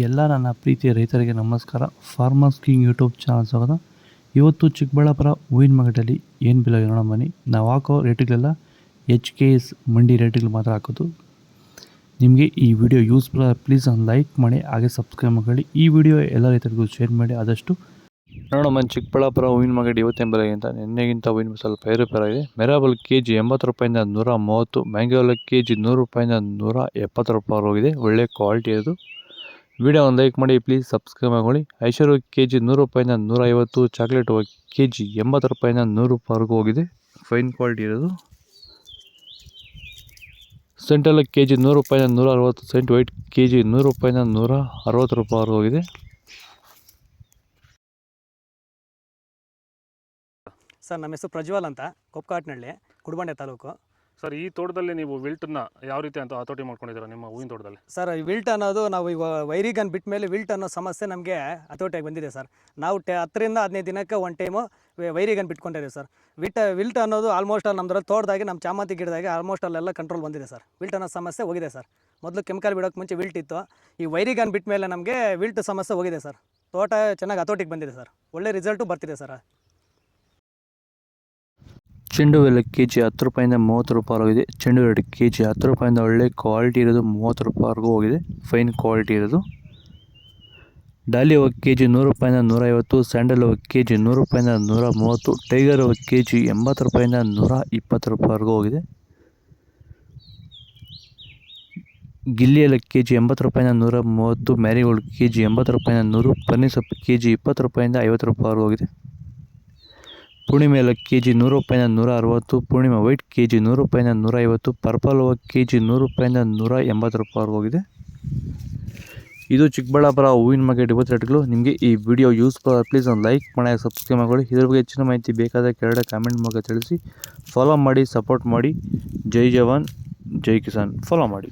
ಎಲ್ಲ ನನ್ನ ಪ್ರೀತಿಯ ರೈತರಿಗೆ ನಮಸ್ಕಾರ. ಫಾರ್ಮರ್ಸ್ ಕಿಂಗ್ ಯೂಟ್ಯೂಬ್ ಚಾನಲ್ ಸ್ವಾಗತ. ಇವತ್ತು ಚಿಕ್ಕಬಳ್ಳಾಪುರ ಹೂವಿನ ಮಾರ್ಕೆಟಲ್ಲಿ ಏನು ಬೆಲೆ ನೋಡೋಣ ಬನ್ನಿ. ನಾವು ಹಾಕೋ ರೇಟ್ಗಳೆಲ್ಲ HKS ಮಂಡಿ ರೇಟ್ಗಳು ಮಾತ್ರ ಹಾಕೋದು. ನಿಮಗೆ ಈ ವಿಡಿಯೋ ಯೂಸ್ಫುಲ್ ಪ್ಲೀಸ್ ಒಂದು ಲೈಕ್ ಮಾಡಿ, ಹಾಗೆ ಸಬ್ಸ್ಕ್ರೈಬ್ ಮಾಡಿ. ಈ ವಿಡಿಯೋ ಎಲ್ಲ ರೈತರಿಗೂ ಶೇರ್ ಮಾಡಿ ಆದಷ್ಟು. ನೋಡೋಣ ಚಿಕ್ಕಬಳ್ಳಾಪುರ ಹೂವಿನ ಮಾರ್ಕೆಟ್ ಇವತ್ತೇನು ಬೆಲೆಗಿಂತ ನಿನ್ನೆಗಿಂತ ಹೂವಿನ ಸ್ವಲ್ಪ ಏರುಪೇರಾಗಿದೆ. ಮೆರಾಬಲ್ KG 80 ರೂಪಾಯಿಂದ 130, ಮ್ಯಾಂಗೋಲ KG 100 ರೂಪಾಯಿಂದ 170 ರೂಪಾಯಿ ಹೋಗಿದೆ. ಒಳ್ಳೆ ಕ್ವಾಲಿಟಿ ಅದು. ವಿಡಿಯೋ ಒಂದು ಲೈಕ್ ಮಾಡಿ, ಪ್ಲೀಸ್ ಸಬ್ಸ್ಕ್ರೈಬ್ ಮಾಡಿ. ಐಶ್ವರ್ಯ KG 100 ರೂಪಾಯಿಂದ 150, ಚಾಕ್ಲೇಟ್ KG 80 ರೂಪಾಯಿಂದ 100 ರೂಪಾಯಿವರೆಗೂ ಹೋಗಿದೆ. ಫೈನ್ ಕ್ವಾಲಿಟಿ ಇರೋದು. ಸೆಂಟೆಲ್ಲ KG 100 ರೂಪಾಯಿಂದ 160, ಸೆಂಟ್ ವೈಟ್ KG 100 ರೂಪಾಯಿಂದ 160 ರೂಪಾಯಿವರೆಗೂ ಹೋಗಿದೆ. ಸರ್, ನಮ್ಮ ಹೆಸರು ಪ್ರಜ್ವಲ್ ಅಂತ, ಕೊಪ್ಪಕಾಟ್ನಹಳ್ಳಿ, ಕುಡಬಂಡೆ ತಾಲೂಕು. ಸರ್, ಈ ತೋಟದಲ್ಲಿ ನೀವು ವಿಲ್ಟನ್ನ ಯಾವ ರೀತಿ ಅಂತ ಹತೋಟಿ ಮಾಡ್ಕೊಂಡಿದ್ದೀರಾ ನಿಮ್ಮ ಹೂವಿನ ತೋಟದಲ್ಲಿ? ಸರ್, ಈ ವಿಲ್ಟ್ ಅನ್ನೋದು ನಾವು ಈಗ ವೈರಿಗನ್ ಬಿಟ್ಟ ಮೇಲೆ ವಿಲ್ಟ್ ಅನ್ನೋ ಸಮಸ್ಯೆ ನಮಗೆ ಹತೋಟಿಯಾಗಿ ಬಂದಿದೆ ಸರ್. ನಾವು 10 ರಿಂದ 15 ದಿನಕ್ಕೆ ಒಂದು ಟೈಮು ವೈರಿಗನ್ ಬಿಟ್ಕೊಂಡಿದ್ದೀವಿ ಸರ್. ವಿಲ್ಟ್ ಅನ್ನೋದು ಆಲ್ಮೋಸ್ಟ್ ನಮ್ಮದ್ರಲ್ಲಿ ತೋಟದಾಗಿ ನಮ್ಮ ಚಾಮಂತಿ ಗಿಡದಾಗಿ ಆಲ್ಮೋಸ್ಟ್ ಅಲ್ಲೆಲ್ಲ ಕಂಟ್ರೋಲ್ ಬಂದಿದೆ ಸರ್. ವಿಲ್ಟ್ ಅನ್ನೋ ಸಮಸ್ಯೆ ಹೋಗಿದೆ ಸರ್. ಮೊದಲು ಕೆಮಿಕಲ್ ಬಿಡೋಕ್ಕೆ ಮುಂಚೆ ವಿಲ್ಟ್ ಇತ್ತು. ಈ ವೈರಿಗನ್ ಬಿಟ್ಟ ಮೇಲೆ ನಮಗೆ ವಿಲ್ಟ್ ಸಮಸ್ಯೆ ಹೋಗಿದೆ ಸರ್. ತೋಟ ಚೆನ್ನಾಗಿ ಹತೋಟಿಗೆ ಬಂದಿದೆ ಸರ್. ಒಳ್ಳೆ ರಿಸಲ್ಟು ಬರ್ತಿದೆ ಸರ್. ಚೆಂಡು ಹೂವೆಲ್ಲ KG 10 ರೂಪಾಯಿಂದ 30 ರೂಪಾಯಿ ಹೋಗಿದೆ. ಚೆಂಡು ಹೂವು KG 10 ರೂಪಾಯಿಂದ ಒಳ್ಳೆ ಕ್ವಾಲಿಟಿ ಇರೋದು 30 ರೂಪಾಯಿವರೆಗೂ ಹೋಗಿದೆ. ಫೈನ್ ಕ್ವಾಲಿಟಿ ಇರೋದು. ಡಾಲಿ ಹೂವು KG 100 ರೂಪಾಯಿಂದ 150, ಸ್ಯಾಂಡಲ್ ಹೂವು KG 100 ರೂಪಾಯಿಂದ 130, ಟೈಗರ್ ಹೂವು KG 80 ರೂಪಾಯಿಂದ 120 ರೂಪಾಯಿವರೆಗೂ ಹೋಗಿದೆ. ಗಿಲ್ಲಿ ಎಲ್ಲ KG 80 ರೂಪಾಯಿಂದ 130, ಮ್ಯಾರಿಗೋಲ್ಡ್ KG 80 ರೂಪಾಯಿಂದ 100, ಪನ್ನೀರ್ ಸೊಪ್ಪು KG 20 ರೂಪಾಯಿಂದ 50 ರೂಪಾಯಿವರೆಗೂ ಹೋಗಿದೆ. ಪೂರ್ಣಿಮೆ ಎಲ್ಲ KG 100 ರೂಪಾಯಿಂದ 160, ಪೂರ್ಣಿಮೆ ವೈಟ್ KG 100 ರೂಪಾಯಿಂದ 150, ಪರ್ಪಲ್ ಹೂವು KG 100 ರೂಪಾಯಿಂದ 180 ರೂಪಾಯಿವರೆಗೂ ಹೋಗಿದೆ. ಇದು ಚಿಕ್ಕಬಳ್ಳಾಪುರ ಹೂವಿನ ಮಾರ್ಕೆಟ್ ಇವತ್ತು ರೇಟ್ಗಳು. ನಿಮಗೆ ಈ ವಿಡಿಯೋ ಯೂಸ್ಫುಲ್ ಪ್ಲೀಸ್ ಒಂದು ಲೈಕ್ ಮಾಡಿ, ಸಬ್ಸ್ಕ್ರೈಬ್ ಮಾಡಿ. ಇದ್ರ ಬಗ್ಗೆ ಹೆಚ್ಚಿನ ಮಾಹಿತಿ ಬೇಕಾದ ಕೆಳಗಡೆ ಕಾಮೆಂಟ್ ಮೂಲಕ ತಿಳಿಸಿ. ಫಾಲೋ ಮಾಡಿ, ಸಪೋರ್ಟ್ ಮಾಡಿ. ಜೈ ಜವಾನ್ ಜೈ ಕಿಸಾನ್. ಫಾಲೋ ಮಾಡಿ.